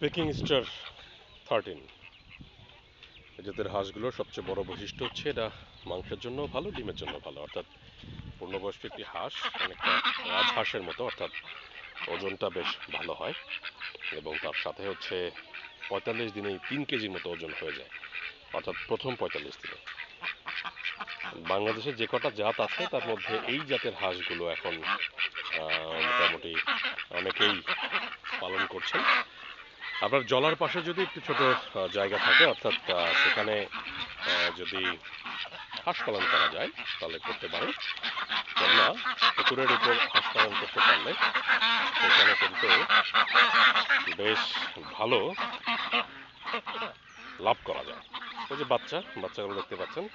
Packing star 13 এই জাতের হাঁসগুলোর সবচেয়ে বড় বৈশিষ্ট্য হচ্ছে এটা মাংসের জন্য ভালো, ডিমের জন্য ভালো। অর্থাৎ পূর্ণবয়স্ক একটি হাঁস অনেকটা রাজহাঁসের মতো, অর্থাৎ ওজনটা বেশ ভালো হয় এবং তার সাথে হচ্ছে 45 দিনেই 3 কেজির মতো ওজন হয়ে যায়, অর্থাৎ প্রথম 45 দিনে। বাংলাদেশে যে কটা জাত আছে তার মধ্যে এই জাতের হাঁসগুলো এখন মোটামুটি অনেকেই পালন করছেন। আপনার জলার পাশে যদি একটু ছোট জায়গা থাকে, অর্থাৎ সেখানে যদি হাঁস পালন করা যায় তাহলে করতে পারেন। কেননা পুকুরের উপর হাঁস পালন করতে পারলে সেখানে কিন্তু বেশ ভালো লাভ করা যায়। ওই যে বাচ্চাগুলো দেখতে পাচ্ছেন,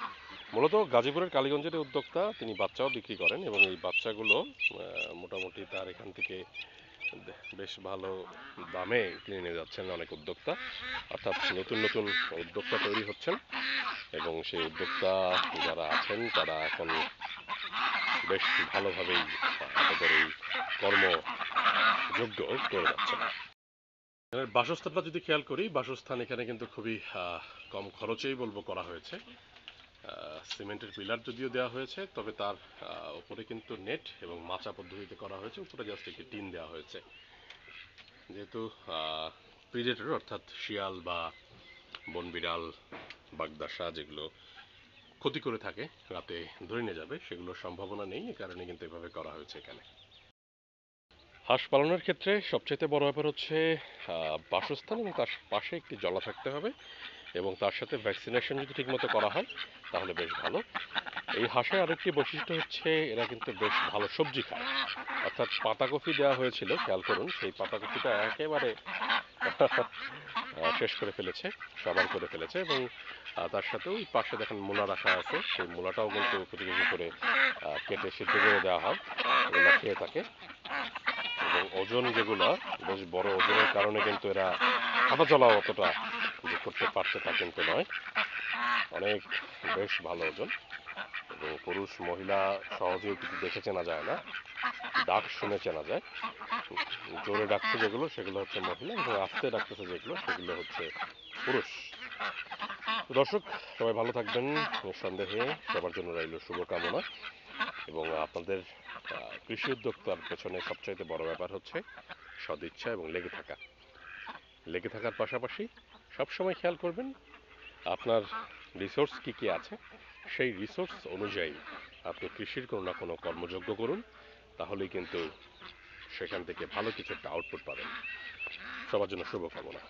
মূলত গাজীপুরের কালীগঞ্জের উদ্যোক্তা, তিনি বাচ্চাও বিক্রি করেন এবং এই বাচ্চাগুলো মোটামুটি তার এখান থেকে বেশ ভালো দামে কিনে নিয়ে যাচ্ছেন অনেক উদ্যোক্তা। অর্থাৎ নতুন নতুন উদ্যোক্তা তৈরি হচ্ছেন এবং সেই উদ্যোক্তা যারা আছেন তারা এখন বেশ ভালোভাবেই তাদের এই কর্মযোগ্য করে যাচ্ছেন। বাসস্থানটা যদি খেয়াল করি, বাসস্থান এখানে কিন্তু খুবই কম খরচেই বলবো করা হয়েছে। সিমেন্টের পিলার যদিও দেওয়া হয়েছে, তবে তার উপরে কিন্তু নেট এবং মাচা পদ্ধতিতে করা হয়েছে, উপরে জাস্ট একটি টিন দেওয়া হয়েছে। যেহেতু প্রিডেটর অর্থাৎ শিয়াল বা বনবিড়াল, বাগদাসা যেগুলো ক্ষতি করে থাকে, রাতে ধরে নিয়ে যাবে, সেগুলোর সম্ভাবনা নেই, এ কারণে কিন্তু এভাবে করা হয়েছে এখানে। হাঁস পালনের ক্ষেত্রে সবচেয়ে বড় ব্যাপার হচ্ছে বাসস্থান এবং তার পাশে একটি জলা থাকতে হবে এবং তার সাথে ভ্যাকসিনেশন যদি ঠিকমতো করা হয় তাহলে বেশ ভালো। এই হাঁসের আরেকটি বৈশিষ্ট্য হচ্ছে এরা কিন্তু বেশ ভালো সবজি খায়। অর্থাৎ পাতাকপি দেওয়া হয়েছিল, খেয়াল করুন, সেই পাতাকপিটা একেবারে শেষ করে ফেলেছে, সাবান করে ফেলেছে এবং তার সাথে ওই পাশে দেখেন মূলা রাখা আছে, সেই মূলাটাও কিন্তু কুচি কুচি করে কেটে সিদ্ধ করে দেওয়া হয়, এগুলো খেয়ে থাকে। এবং ওজন যেগুলো বেশ বড় ওজনের কারণে কিন্তু এরা হাঁটা চলা অতটা যে করতে পারছে তা কিন্তু নয়, অনেক বেশ ভালো ওজন এবং পুরুষ মহিলা সহজেই কিন্তু দেখে চেনা যায় না, ডাক শুনে চেনা যায়। জোরে ডাকছে যেগুলো সেগুলো হচ্ছে মহিলা এবং আস্তে ডাকতেছে যেগুলো সেগুলো হচ্ছে পুরুষ। দর্শক সবাই ভালো থাকবেন, নিঃসন্দেহে সবার জন্য রইল শুভকামনা এবং আপনাদের কৃষি উদ্যোক্তার পেছনে সবচাইতে বড় ব্যাপার হচ্ছে সদিচ্ছা এবং লেগে থাকার পাশাপাশি সবসময় খেয়াল করবেন আপনার রিসোর্স কি কি আছে, সেই রিসোর্স অনুযায়ী আপনি কৃষির কোনো না কোনো কর্মযজ্ঞ করুন, তাহলেই কিন্তু সেখান থেকে ভালো কিছু একটা আউটপুট পাবেন। সবার জন্য শুভকামনা।